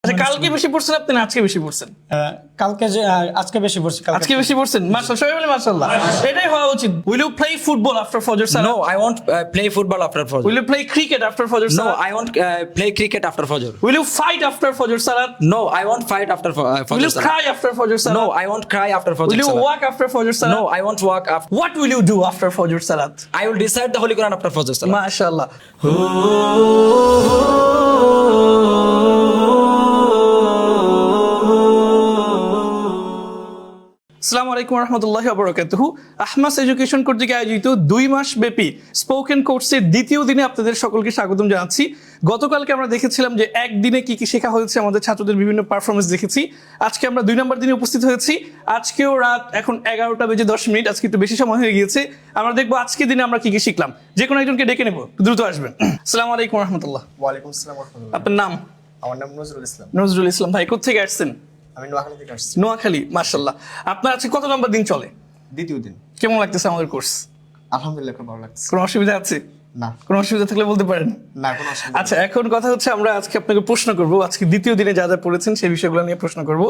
আচ্ছা, কালকে বেশি পড়ছেন আপনি না আজকে বেশি পড়ছেন? আজকে বেশি পড়ছি। আজকে বেশি পড়ছেন, মাশাআল্লাহ, সবাই বলে মাশাআল্লাহ। এটাই হওয়া উচিত। Will you play football after Fajr Salat? No, I won't play football after Fajr. Will you play cricket after Fajr No, Salat? I won't play cricket after Fajr. Will you fight after Fajr Salat? No, I won't fight after Will Fajr you Salat. cry after Fajr Salat? No, I won't cry after Fajr Will you Salat. walk after Fajr Salat? No, I won't walk after. What will you do after Fajr Salat? I will recite the Holy Quran after Fajr Salat. মাশাআল্লাহ। আসসালামু আলাইকুম ওয়া রাহমাতুল্লাহি ওয়া বারাকাতুহু। আহমাস education কর্তৃক আয়োজিত 2 মাস ব্যাপী স্পোকেন কোর্সের দ্বিতীয় দিনে আপনাদের সকলকে স্বাগতম জানাচ্ছি। গতকালকে আমরা দেখেছিলাম যে একদিনে কি কি শেখা হয়েছে, আমাদের ছাত্রদের বিভিন্ন পারফরমেন্স দেখেছি। আজকে আমরা 2 নম্বর দিনে উপস্থিত হয়েছি। আজকেও রাত এখন 11:10 আজকে একটু বেশি সময় হয়ে গিয়েছে। আমরা দেখবো আজকে দিনে আমরা কি কি শিখলাম। যে কোনো একজনকে ডেকে নেব, দ্রুত আসবেন। আসসালামু আলাইকুম ওয়া রাহমাতুল্লাহ। ওয়া আলাইকুম আসসালাম ওয়া রাহমাতুল্লাহ। আপনার নাম? আমার নাম নজরুল ইসলাম। নজরুল ইসলাম ভাই, কোথা থেকে আসছেন? আমি নোয়াখালী থেকে আসছি। নোয়াখালী, মাশাআল্লাহ। আপনার আজকে কত নম্বর দিন চলে? দ্বিতীয় দিন। কেমন লাগতেছে আমাদের কোর্স? আলহামদুলিল্লাহ খুব ভালো লাগছে। কোনো অসুবিধা আছে? না, কোনো অসুবিধা থাকলে বলতে পারেন। না কোনো অসুবিধা আচ্ছা, এখন কথা হচ্ছে আমরা আজকে আপনাকে প্রশ্ন করব। আজকে দ্বিতীয় দিনে যা যা পড়েছেন সেই বিষয়গুলো নিয়ে প্রশ্ন করব।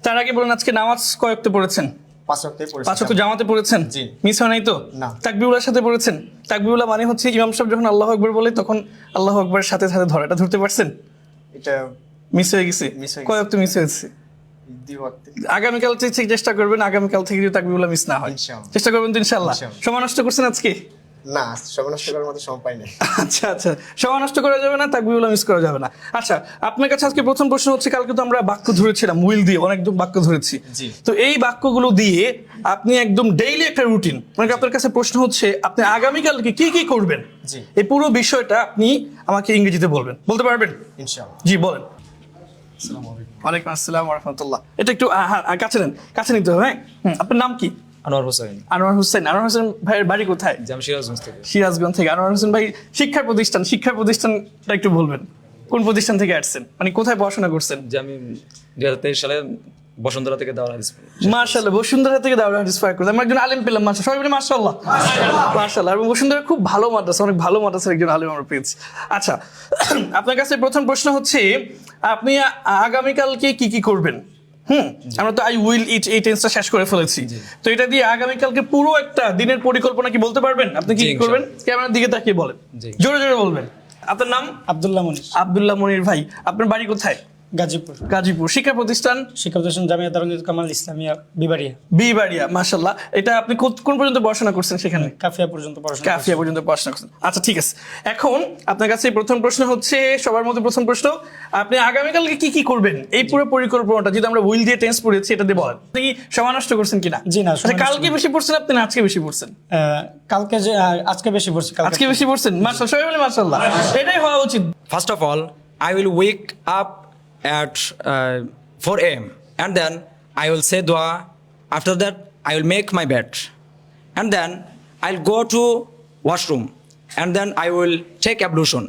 তার আগে বলুন, আজকে নামাজ কয় ওয়াক্ত পড়েছেন? 5 ওয়াক্তই পড়েছি। 5 ওয়াক্ত জামাতে পড়েছেন? জি। মিস হয় নাই তো? না। তাকবীরুল্লাহর সাথে পড়েছেন? তাকবীরুল্লাহ মানে হচ্ছে ইমাম সাহেব যখন আল্লাহু আকবার বলে তখন আল্লাহু আকবারের সাথে সাথে ধরে, এটা ধরতে পারছেন? এটা মিস হয়ে গেছে? মিস হয়ে কয় ওয়াক্ত মিস হয়েছে? 2 ওয়াক্তে। আগামীকাল থেকে চেষ্টা করবেন, আগামীকাল থেকে যদি তাকবীরুল্লাহ মিস না হয়। ইনশাআল্লাহ। চেষ্টা করবেন তো ইনশাআল্লাহ? ইনশাআল্লাহ। সময় নষ্ট করছেন আজকে? না, সর্বনাশ করার মতো সময় পাই নাই। আচ্ছা আচ্ছা, সময় নষ্ট করা যাবে না, তাকবীরুল্লাহ মিস করা যাবে না। আচ্ছা, আপনার কাছে আজকে প্রথম প্রশ্ন হচ্ছে, কালকে তো আমরা বাক্য ধরেছিলাম, উইল দিয়ে অনেকদম বাক্য ধরেছি। জি। তো এই বাক্যগুলো দিয়ে আপনি একদম ডেইলি একটা রুটিন, মানে আপনার কাছে প্রশ্ন হচ্ছে আপনি আগামীকালকে কি কি করবেন, জি। এই পুরো বিষয়টা আপনি আমাকে ইংরেজিতে বলবেন, বলতে পারবেন? ইনশাআল্লাহ। জি বলেন। আসসালামু আলাইকুম। ওয়ালাইকুম আসসালাম ওয়া রাহমাতুল্লাহ। এটা একটু কাছে নেন, কাছে নিতে হবে। হ্যাঁ, আপনার নাম কি? Anwar Hussain. আনোয়ার হোসেন। আনোয়ার হোসেন ভাইয়ের বাড়ি কোথায়? Jam Shirazganj থেকে। সিরাজগঞ্জ থেকে। আনোয়ার হোসেন ভাই শিক্ষা প্রতিষ্ঠানটা একটু বলবেন, কোন প্রতিষ্ঠান থেকে আসছেন, মানে কোথায় পড়াশোনা করছেন? যে আমি 2023 সালে বসুন্ধরা থেকে দাওরা হাদিস পড়ি। মাশাআল্লাহ, বসুন্ধরা থেকে দাওরা হাদিস পার করতে আমরা একজন আলেম পেলাম। মাশাআল্লাহ, সবাই বলে মাশাআল্লাহ মাশাআল্লাহ। এবং বসুন্ধরা খুব ভালো মাদ্রাসা, অনেক ভালো মাদ্রাসার একজন আলেম আমরা পেয়েছি। আচ্ছা, আপনার কাছে প্রথম প্রশ্ন হচ্ছে আপনি আগামীকালকে কি কি করবেন? আমরা তো আই উইল ইট এই টেন্সটা শেষ করে ফেলেছি। তো এটা দিয়ে আগামীকালকে পুরো একটা দিনের পরিকল্পনা কি বলতে পারবেন? আপনি কি জি, কি করবেন? ক্যামেরার দিকে তাকিয়ে বলেন, জি। জোরে জোরে বলবেন। আপনার নাম? আব্দুল্লাহ মনির, আব্দুল্লাহ মনির ভাই। আপনার বাড়ি কোথায়? গাজীপুর। গাজীপুর। শিক্ষা প্রতিষ্ঠান? শিক্ষা প্রতিষ্ঠান জামিয়া দারুল কামাল ইসলামিয়া বিবাড়িয়া। বিবাড়িয়া, মাশাআল্লাহ। এটা আপনি কোন পর্যন্ত পড়াশোনা করছেন সেখানে? কাফিয়া পর্যন্ত পড়াশোনা করছি। কাফিয়া পর্যন্ত পড়াশোনা করছেন। আচ্ছা, ঠিক আছে। এখন আপনার কাছে প্রথম প্রশ্ন হচ্ছে, সবার মধ্যে প্রথম প্রশ্ন, আপনি আগামীকালকে কি কি করবেন এই পুরো পরিকল্পনাটা, যদি আমরা উইল দিয়ে টেন্স পড়েছি, এটা দিয়ে বলেন। আপনি কি সময় নষ্ট করছেন কিনা? জি না, আচ্ছা, কালকে বেশি পড়ছেন আপনি না আজকে বেশি পড়ছেন? আজকে বেশি পড়ছি। আজকে বেশি পড়ছেন, মাশাআল্লাহ, সবাই বলে মাশাআল্লাহ। এটাই হওয়া উচিত। First of all, I will wake up at 4 a.m. and then I will say dua. After that, I will make my bed. And then I'll go to washroom. And then I will take ablution.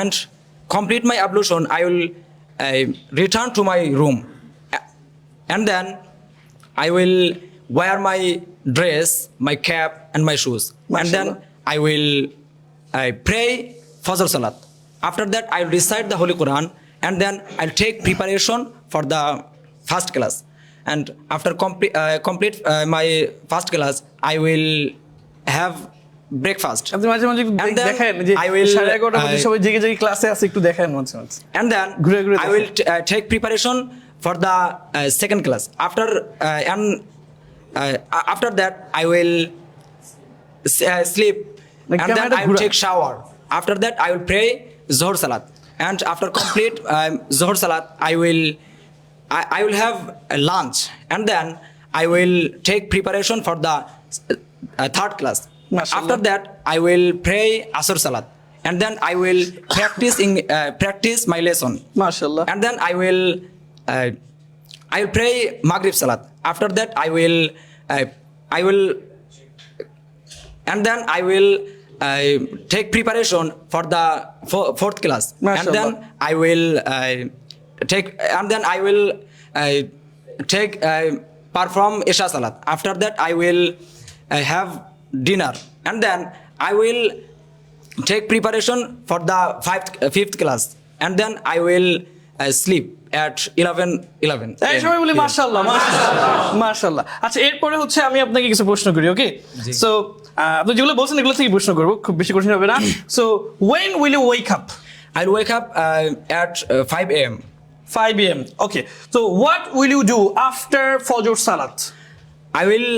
And complete my ablution, I will return to my room. And then I will wear my dress, my cap and my shoes. And then I will pray Fajr Salat. After that, I will recite the Holy Quran. And then I'll take preparation for the first class. And after complete my first class, I will have breakfast. আপনি মাঝে মাঝে And then দেখেন যে I will, 11:30 বাজে সবাই জেগে জেগে ক্লাসে আছে, একটু দেখেন মাঝে মাঝে। And then ঘুরে ঘুরে I will take preparation for the second class. After that, I will sleep. Like And then camera I will ঘুরা। take shower. After that, I will pray Zohar Salat. And after complete Zohar Salat, I will have a lunch. And then I will take preparation for the third class. Mashallah. After that, I will pray Asr Salat. And then I will practice my lesson. মাশাআল্লাহ। And then I will pray Maghrib Salat. After that, and then I will take preparation for the fourth class. And then I will perform Isha Salat. After that, I will have dinner. And then I will take preparation for the fifth class. And then I will sleep at 11. এই সবাই বলি মাশাআল্লাহ মাশাআল্লাহ। আচ্ছা এরপরে হচ্ছে আমি আপনাকে কিছু প্রশ্ন করি, ওকে? সো আপনি যেগুলো বলছেন এগুলো থেকে প্রশ্ন করবো, খুব বেশি কঠিন হবে না। So when will you wake up? I'll wake up at 5 a.m. 5 a.m. Okay. So what will you do after Fajr Salat? I will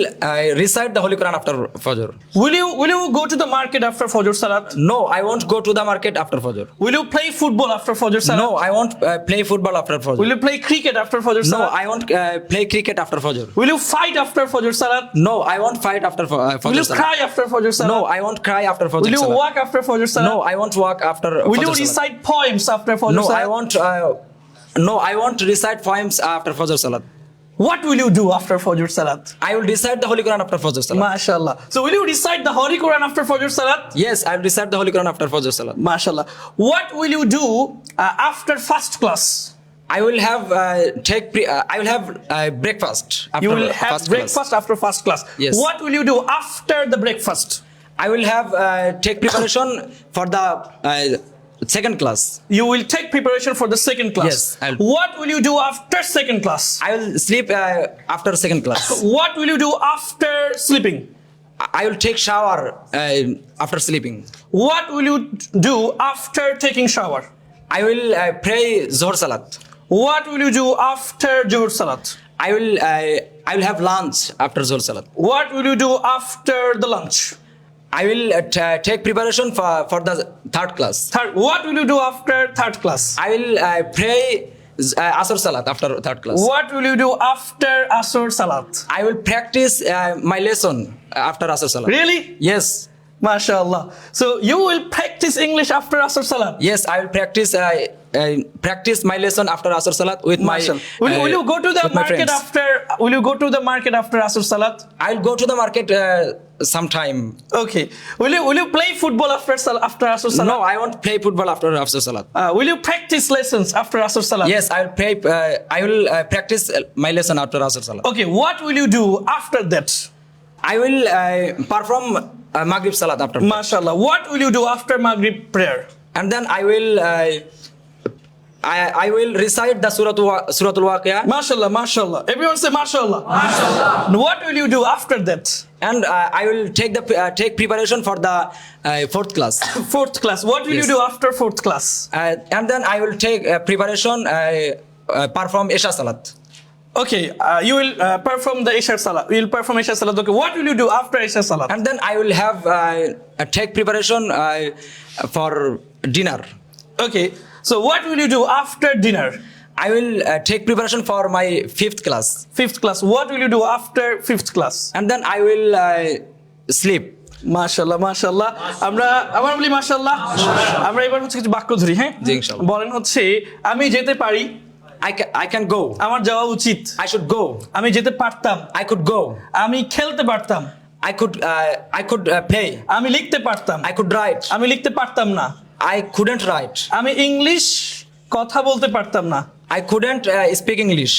recite the Holy Quran after Fajr. Will you go to the market after Fajr Salat? No, I won't go to the market after Fajr. Will you play football after Fajr Salat? No, I won't play football after Fajr. Will you play cricket after Fajr No, Salat? I won't play cricket after Fajr. Will you fight after Fajr Salat? No, I won't fight after Fajr. Will you Salat. cry after Fajr Salat? No, I won't cry after Fajr. Will you Salat. walk after Fajr Salat? No, I won't walk after Will you Fajr Salat. recite poems after Fajr No, Salat? I won't. No, I won't recite poems after Fajr Salat. What will you do after Fajr Salat? I will recite the Holy Quran after Fajr Salat. MashaAllah. So will you recite the Holy Quran after Fajr Salat? Yes, I will recite the Holy Quran after Fajr Salat. MashaAllah. What will you do after first class? I will have I will have breakfast after You will have first breakfast class. after first class. Yes. What will you do after the breakfast? I will have take preparation for the second class. You will take preparation for the second class. Yes, I'll- What will you do after second class? I will sleep after second class. What will you do after sleeping? I will take shower after sleeping. What will you do after taking shower? I will pray Zohar Salat. What will you do after Johur Salat? I will have lunch after Zohar Salat. What will you do after the lunch? I will take preparation for the third class. Third, what will you do after third class? I will pray Asr Salat after third class. What will you do after Asr Salat? I will practice my lesson after Asr Salat. Really? Yes. MashaAllah. So you will practice English after Asr Salat? Yes, I will practice my lesson after Asr Salat with my. MashaAllah. Will you go to the with my market friends. after? Will you go to the market after Asr Salat? I'll go to the market sometime. Okay. Will you play football after Asr Salat? No, I won't play football after Asr Salat. Will you practice lessons after Asr Salat? Yes, I will pray. I will practice my lesson after Asr Salat. Okay. What will you do after that? I will perform Maghrib Salat after. MashaAllah. What will you do after Maghrib prayer? And then I will recite the Suratul Waqiah. MashaAllah, MashaAllah. Everyone say MashaAllah. MashaAllah. What will you do after that? And I will take preparation for the fourth class. Fourth class. What will you Yes. do after fourth class? And then I will take preparation perform Isha Salat. Okay, you will perform the Isha Salat. You will perform Isha Salat. Okay, what will you do after Isha Salat? And then I will have take preparation for dinner. Okay, so what will you do after dinner? I will take preparation for my fifth class. Fifth class. What will you do after fifth class? And then I will sleep. মাশাআল্লাহ মাশাআল্লাহ আমরা বলি মাশাআল্লাহ। আমরা এবার হচ্ছে কিছু বাক্য ধরি, হ্যাঁ? জি, ইনশাআল্লাহ। বলেন হচ্ছে আমি যেতে পারি, I can go. আমার যাওয়া উচিত, I should go. আমি যেতে পারতাম, I could go. আমি খেলতে পারতাম, I could play. আমি লিখতে পারতাম, I could write. আমি লিখতে পারতাম না, I couldn't write. আমি ইংলিশ কথা বলতে পারতাম না, I couldn't speak English.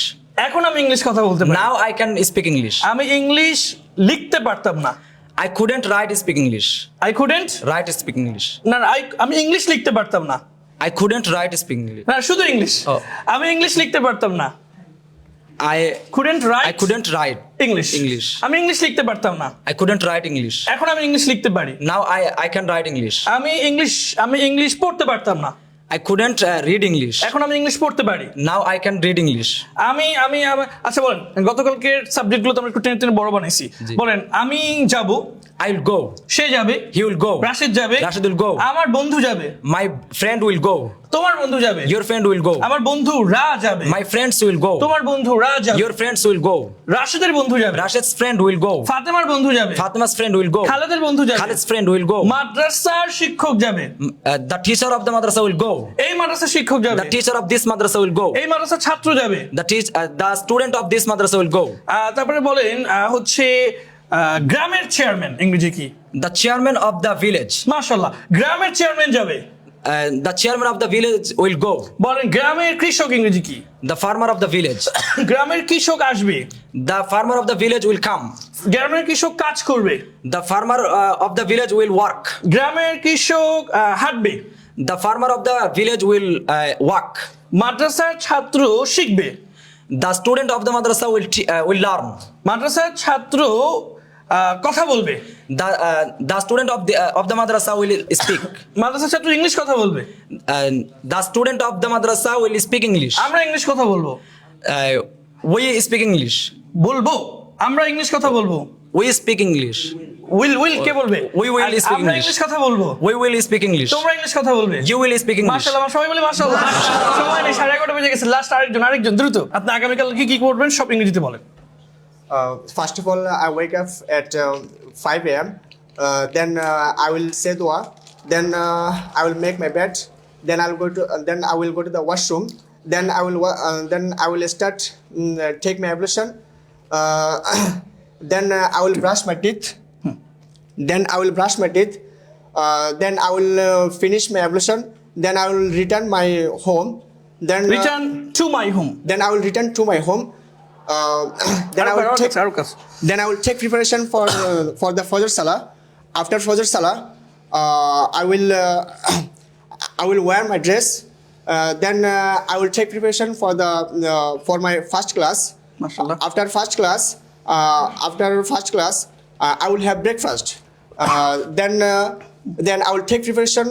এখন আমি ইংলিশ কথা বলতে পারি, Now I can speak English. আমি ইংলিশ লিখতে পারতাম না, I couldn't write speak English. I couldn't Write speak English. না আমি ইংলিশ লিখতে পারতাম না, I couldn't write speak English. না শুধু ইংলিশ, ও। আমি ইংলিশ লিখতে পারতাম না, I couldn't I right couldn't write English, English. আমি ইংলিশ লিখতে পারতাম না, I couldn't write English. এখন আমি ইংলিশ লিখতে পারি, Now I can write English. আমি ইংলিশ পড়তে পারতাম না, I couldn't read English. এখন আমি ইংলিশ পড়তে পারি, Now I can read English. আচ্ছা বলেন গতকালকের সাবজেক্টগুলো তো আমরা একটু টেনে টেনে বড় বানাইছি, জি। বলেন আমি যাব, I'll go. সে যাবে, He will go. রাশেদ যাবে, Rashid will go. আমার বন্ধু যাবে, My friend will go. তোমার বন্ধু যাবে, Your friend will go. আমার বন্ধু রা যাবে, My friends will go. তোমার বন্ধু রা যাবে, Your friends will go. রাশেদের বন্ধু যাবে, Rashid's friend will go. ফাতেমার বন্ধু যাবে, Fatima's friend will go. খালেদের বন্ধু যাবে, Khalid's friend will go. মাদ্রাসার শিক্ষক যাবে, The teacher of the madrasa will go. এই মাদ্রাসার শিক্ষক যাবে, The teacher of this madrasa will go. এই মাদ্রাসার ছাত্র যাবে, The student of this madrasa will go. তারপরে বলেন হচ্ছে গ্রামের চেয়ারম্যান ইংরেজি কি? The chairman of the village. মাশাআল্লাহ, গ্রামের চেয়ারম্যান যাবে, The chairman of the village will go. বলেন গ্রামের কৃষক ইংরেজি কি? The farmer of the village. গ্রামের কৃষক আসবে, The farmer of the village will come. গ্রামের কৃষক কাজ করবে, The farmer of the village will work. গ্রামের কৃষক হাঁটবে, The farmer of the village will walk. মাদ্রাসার ছাত্র শিখবে। The student of the madrasa will learn. মাদ্রাসার ছাত্র কথা বলবে। The student of the madrasa will speak. মাদ্রাসার ছাত্র ইংলিশ কথা বলবে। The student of the madrasa will speak English. আমরা ইংলিশ কথা বলবো। We speak English. বলবো, আমরা ইংলিশ কথা বলবো। We speak English. উইল কে বলবে? We will আর speak আমরা English. ইংলিশ কথা বলবো। We will speak English. তোমরা ইংলিশ কথা বলবে। You will speak English. মাশাআল্লাহ, সবাই বলে মাশাআল্লাহ। সময় নেই, 11:30 বেজে গেছে। লাস্ট আরেকজন দ্রুত। আপনি আগামীকাল কি করবেন সব ইংরেজিতে বলেন। First of all, I wake up at 5 a.m. Then I will say dua. Then I will make my bed. Then I will go to the washroom. Then I will start take my ablution. Then I will brush my teeth. Then I will brush my teeth. Then I will finish my ablution. Then I will return my home. Then Return to my home. Then I will return to my home. Then I will take preparation for the Fajr Salah. After Fajr Salah, I will wear my dress. Then I will take preparation for my first class. Mashallah. After first class, I will have breakfast. Then I will take preparation.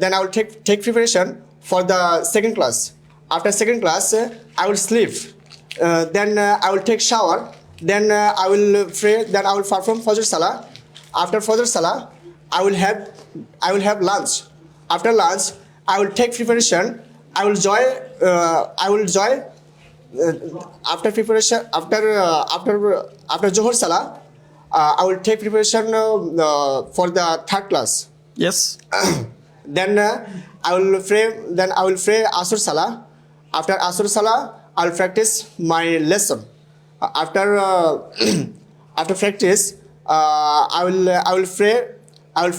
Then I will take preparation for the second class. After second class, I will sleep. Then I will take shower. Then I will pray. Then I will perform Fajr Salah. After Fajr Salah, I will have lunch. After lunch, I will take preparation. I will join. After preparation, after Johor Salah, I will take preparation for the third class. Yes. Then I will pray Asr Salah. After Asr Salah, I will practice my lesson. After practice, I will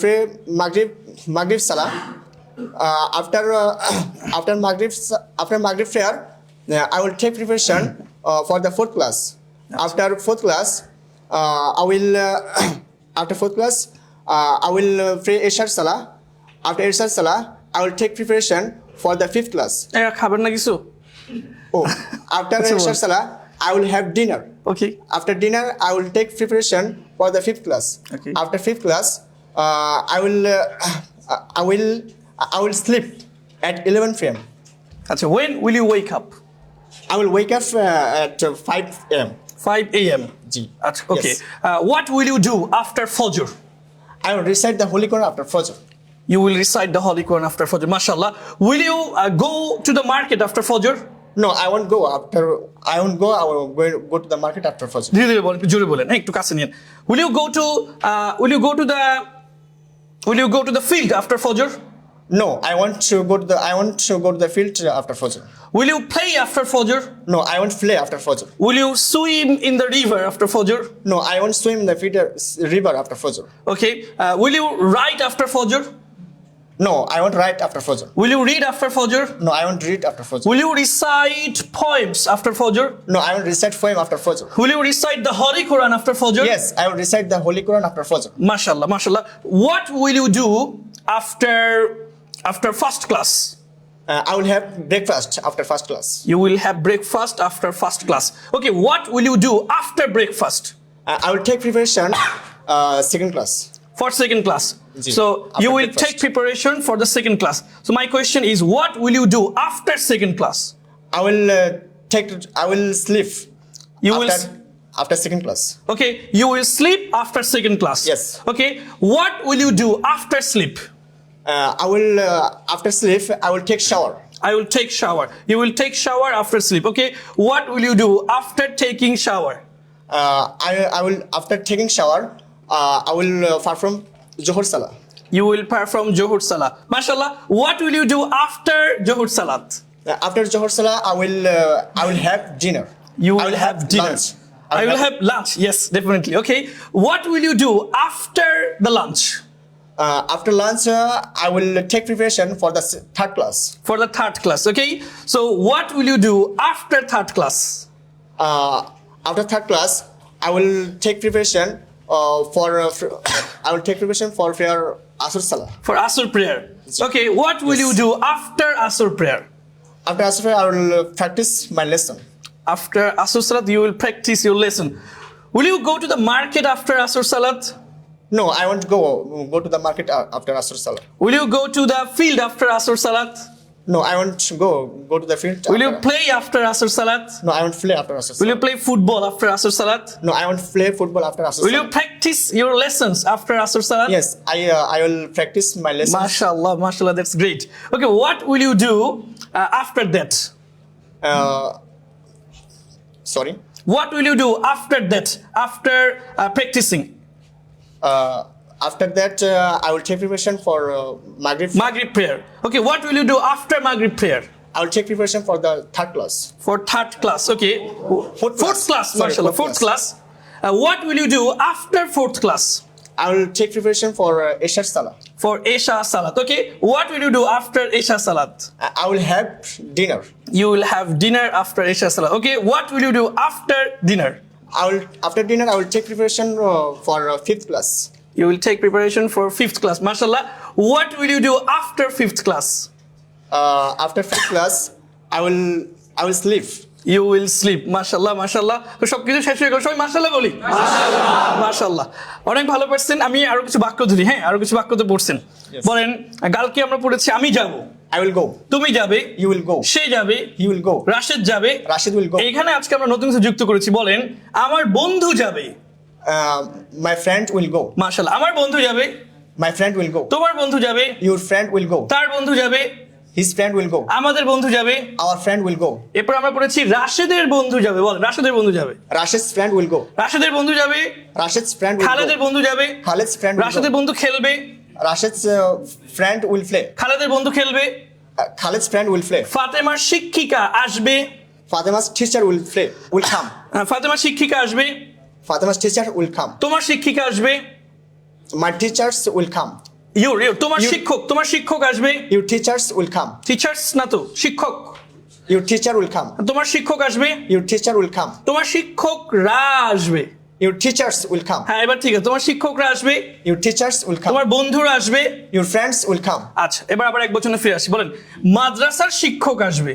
pray Maghrib Salah. After Maghrib prayer, I will take preparation for the fourth class. After fourth class, I will pray Isha Salah. After Isha Salah, I will take preparation for the fifth class. খাবার না কিছু? After Isha Salah, I will have dinner. Okay. After dinner, I will take preparation for the fifth class. Okay. After fifth class, I will sleep at 11 p.m. আচ্ছা, when will you wake up? I will wake up at 5 a.m. 5 a.m. Ji. আচ্ছা, okay. Yes. What will you do after Fajr? I will recite the Holy Quran after Fajr. You will recite the Holy Quran after Fajr. Mashallah. Will you go to the market after Fajr? No, I won't go after. I won't go. I will go to the market after Fajr. ধীরে ধীরে বলেন, জোরে বলেন, একটু কাছে নিন। Will you go to the field after Fajr? No, I want to go to the field after Fajr. Will you play after Fajr? No, I won't play after Fajr. Will you swim in the river after Fajr? No, I won't swim in the river after Fajr. Okay. Will you write after Fajr? No, I won't write after Fajr. Will you read after Fajr? No, I won't read after Fajr. Will you recite poems after Fajr? No, I won't recite poem after Fajr. Will you recite the Holy Quran after Fajr? Yes, I will recite the Holy Quran after Fajr. Mashallah, mashallah. What will you do after first class? I will have breakfast after first class. You will have breakfast after first class. Okay, what will you do after breakfast? I will take preparation second class. For second class. Ji, So after you will breakfast. take preparation for the second class. So my question is, what will you do after second class? I will sleep. You will after second class. Okay, you will sleep after second class. Yes. Okay, what will you do after sleep? I will after sleep. I will take shower. I will take shower. You will take shower after sleep. Okay, what will you do after taking shower? I will after taking shower. I will perform Johor Salah. You will perform Johor Salah. Mashallah. What will you do after Johor Salat? After Johor Salah, I will have dinner. You I will have dinner. lunch. I will have lunch. Yes, definitely. Okay. What will you do after the lunch? After lunch, I will take preparation for the third class. For the third class. Okay. So what will you do after third class? After third class, I will take preparation for prayer Asr Salah. For Asr prayer. Okay. What will Yes. you do after Asr prayer? After Asr prayer, I will practice my lesson. After Asr Salat, you will practice your lesson. Will you go to the market after Asr Salat? No, I won't go to the market after Asr Salah. Will you go to the field after Asr Salat? No, I won't go to the field. Will you play after Asr Salat? No, I won't play after Asr Will you Salah. play football after Asr Salat? No, I won't play football after Asr Will you Salah. practice your lessons after Asr Salat? Yes, I will practice my lesson. Mashallah, mashallah, that's great. Okay, what will you do after that? Sorry. What will you do after that, after practicing? After that, I will take preparation for Maghrib. Maghrib prayer. Okay, what will you do after Maghrib prayer? I will take preparation for the third class. For third class, okay. Fourth Fourth class, Sorry, mashallah, fourth class. What will you do after fourth class? I will take preparation for Isha Salah. For Isha Salat, okay. What will you do after Isha Salat? I will have dinner. You will have dinner after Isha Salat, okay. What will you do after dinner? After dinner, I will take preparation for fifth class. You will take preparation for fifth class, mashallah. What will you do after fifth class? After fifth class, I will sleep. You will sleep, mashallah, mashallah. তো সবকিছু শেষ হয়ে গেল, সবাই মাশাআল্লাহ বলি। মাশাআল্লাহ, অনেক ভালো পারছেন। আমি আরো কিছু বাক্য ধরি, হ্যাঁ, আরো কিছু বাক্য তো পড়ছেন। বলেন, কালকে আমরা পড়েছি আমি যাব, I will go. তুমি যাবে, You will go. সে যাবে, He will go. রাশেদ যাবে, Rashid will go. এইখানে আজকে আমরা নতুন কিছু যুক্ত করেছি। বলেন, আমার বন্ধু যাবে। My friend will go. মাশাআল্লাহ, আমার বন্ধু যাবে, My friend will go. তোমার বন্ধু যাবে, Your friend will go. তার বন্ধু যাবে, His friend will go. আমাদের বন্ধু যাবে। Our friend will go. এরপর আমরা পড়েছি রাশেদের বন্ধু যাবে। বলেন, রাশেদের বন্ধু যাবে, Rashid's friend will go. রাশেদের বন্ধু যাবে, Rashid's friend will খালেদের go. বন্ধু যাবে, Khalid's friend will রাশেদের go. বন্ধু খেলবে, Rashid's friend will play. খালেদের বন্ধু খেলবে, Khalid's friend will play. ফাতেমার শিক্ষিকা আসবে, Fatima's teacher will come. ফাতেমার শিক্ষিকা আসবে, Fatima's teacher will come. তোমার শিক্ষিকা আসবে, My teachers will come. তোমার শিক্ষক আসবে, Your teachers will come. Teachers না তো, শিক্ষক। Your teacher will come. তোমার শিক্ষক আসবে, Your teacher will come. তোমার শিক্ষকরা আসবে। Your teachers will come. হ্যাঁ, এবার ঠিক আছে, তোমার শিক্ষকরা আসবে, Your teachers will তোমার come. বন্ধুরা আসবে। Your friends will come. আচ্ছা, এবার আবার এক বচনে ফিরে আসি। বলেন, মাদ্রাসার শিক্ষক আসবে।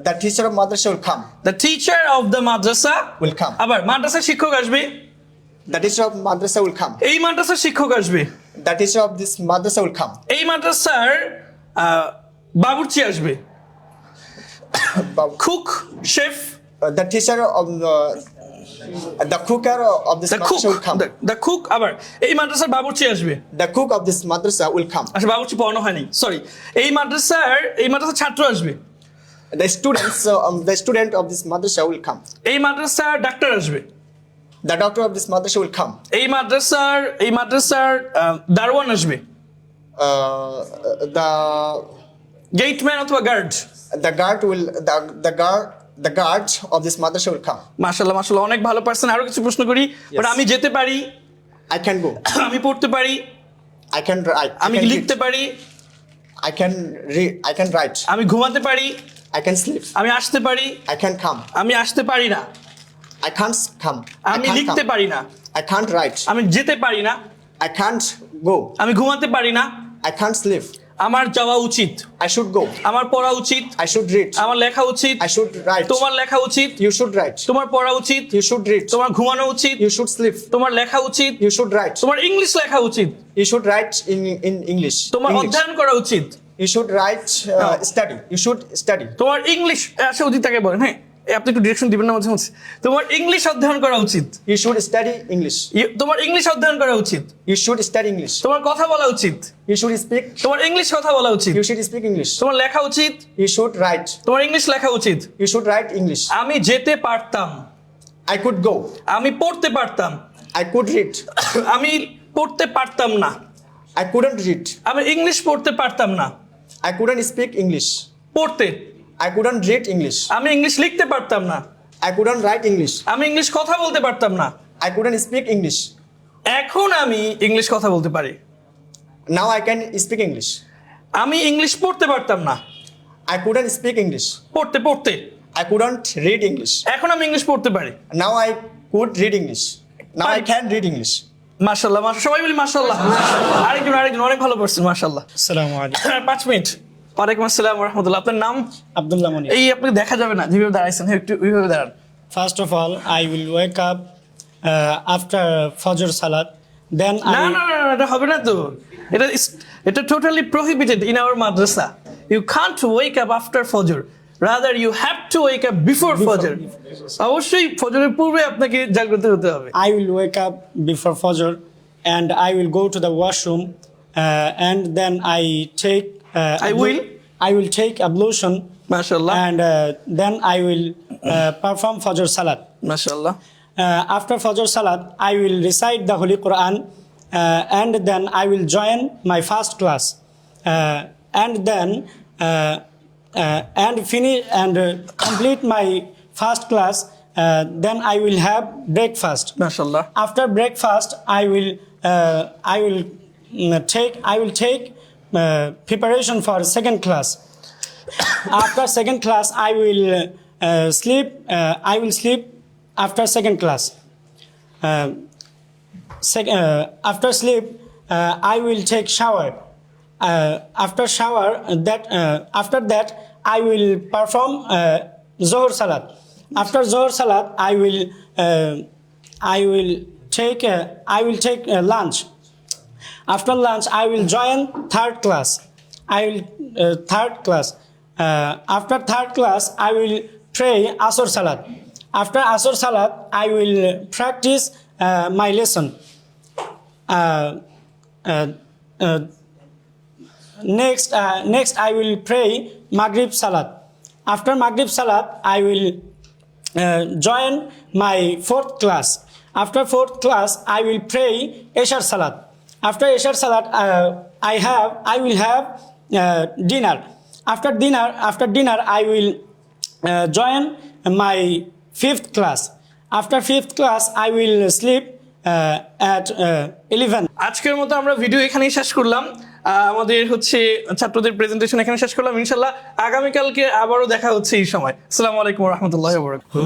The teacher of madrasa will come. The teacher of the Madrasa Will come. আবার মাদ্রাসার শিক্ষক আসবে, The teacher of madrasa will come. এই মাদ্রাসার শিক্ষক আসবে, The teacher of this madrasa will come. এই মাদ্রাসার বাবুর্চি আসবে, cook, chef, The teacher of the cooker of this the cook, madrasa will come. The cook. আবার এই মাদ্রাসার বাবুর্চি আসবে। The cook of this madrasa will come. আচ্ছা, বাবুর্চি পড়ানো হয়নি, সরি। এই মাদ্রাসার ছাত্র আসবে, The student of this madrasa will come. এই মাদ্রাসার ডাক্তার আসবে, The doctor of this madrasa will come. এই মাদ্রাসার দারোয়ান আসবে, The গেটম্যান অথবা guard. the guard of this madrasa will come. মাশাআল্লাহ, মাশাআল্লাহ, অনেক ভালো পারছেন। আরো কিছু প্রশ্ন করি। বাট আমি যেতে পারি, I can go. আমি পড়তে পারি, I can write. আমি লিখতে পারি, I can read. I can write. আমি ঘুমাতে পারি, I can sleep. আমি আসতে পারি, I can come. আমি আসতে পারি না, I can't come. I আমি can't লিখতে come. পারি না, I can't write. আমি যেতে পারি না, I can't go. আমি ঘুমাতে পারি না, I can't sleep. আমার যাওয়া উচিত, I should go. আমার পড়া উচিত, I should read. আমার লেখা উচিত, I should write. তোমার লেখা উচিত, You should write. তোমার পড়া উচিত, You should read. তোমার ঘুমানো উচিত, You should sleep. তোমার লেখা উচিত, You should write. তোমার ইংলিশ লেখা উচিত, You should write in English. তোমার English. অধ্যয়ন করা উচিত, You should write. Study. You should study. তোমার ইংলিশ আসা উচিত, তাকে বলেন। হ্যাঁ, আপনি একটু ডিরেকশন দিবেন না মাঝে মাঝে। তোমার ইংলিশ অধ্যয়ন করা উচিত, You should study English. তোমার ইংলিশ অধ্যয়ন করা উচিত, You should study English. তোমার কথা বলা উচিত, You should speak. তোমার ইংলিশ কথা বলা উচিত, You should speak English. তোমার লেখা উচিত, You should write. তোমার ইংলিশ লেখা উচিত। You should write English. আমি যেতে পারতাম, I could go. আমি পড়তে পারতাম, I could read. আমি পড়তে পারতাম না, I couldn't read. আমি ইংলিশ পড়তে পারতাম না। I couldn't speak English. পড়তে, I couldn't read English. আমি ইংলিশ লিখতে পারতাম না, I couldn't write English. আমি ইংলিশ কথা বলতে পারতাম না। I couldn't speak English. এখন আমি ইংলিশ কথা বলতে পারি। Now I can speak English. আমি ইংলিশ পড়তে পারতাম না, I couldn't speak English. পড়তে I couldn't read English. এখন আমি ইংলিশ পড়তে পারি। Now I could read English. Now I can read English. মাশাআল্লাহ, সবাই বলি মাশাআল্লাহ। আরেকজন অনেক ভালো পড়ছেন, মাশাআল্লাহ। আসসালামু আলাইকুম। 5 মিনিট। ওয়ালাইকুম আসসালাম ওয়া রাহমাতুল্লাহ। আপনার নাম? আব্দুল্লাহ মনি। এই আপনাকে দেখা যাবে না, যেভাবে দাঁড়াইছেন হ্যাঁ, একটু ওইভাবে দাঁড়ান। First of all, I will wake up after Fajr Salat. Then না I না না না, এটা হবে না তো। এটা totally prohibited in our madrasa. You can't wake up after Fajr, rather you have to wake up before Fajr. অবশ্যই ফজরের পূর্বে আপনাকে জাগ্রত হতে হবে। I will wake up before Fajr and I will go to the washroom and then I will take ablution মাশাআল্লাহ and then I will perform Fajr Salat. মাশাআল্লাহ। After Fajr Salat, I will recite the Holy Quran and then I will join my fast class and then and finish and complete my fast class. Then I will have breakfast. মাশাআল্লাহ After breakfast, I will take preparation for second class. After second class, I will sleep. I will sleep after second class. After sleep, I will take shower. After shower, after that, I will perform Zohar Salat. After Zohar Salat, I will take lunch. After lunch, I will join third class. After third class, I will pray Asr Salat. After Asr Salat, I will practice my lesson. Next, I will pray Maghrib Salat. After Maghrib Salat, I will join my fourth class. After fourth class, I will pray Esher Salat. After Esher Salat, I will have dinner. After dinner, I will join my fifth class. After fifth class, I will sleep at 11. আজকের মতো আমরা video এখানেই শেষ করলাম। আমাদের ছাত্রদের presentation এখানে শেষ করলাম। ইনশাল্লাহ আগামীকালকে আবারও দেখা হচ্ছে এই সময়। আসসালামু আলাইকুম ওয়া রাহমাতুল্লাহি ওয়া বারাকাতুহু।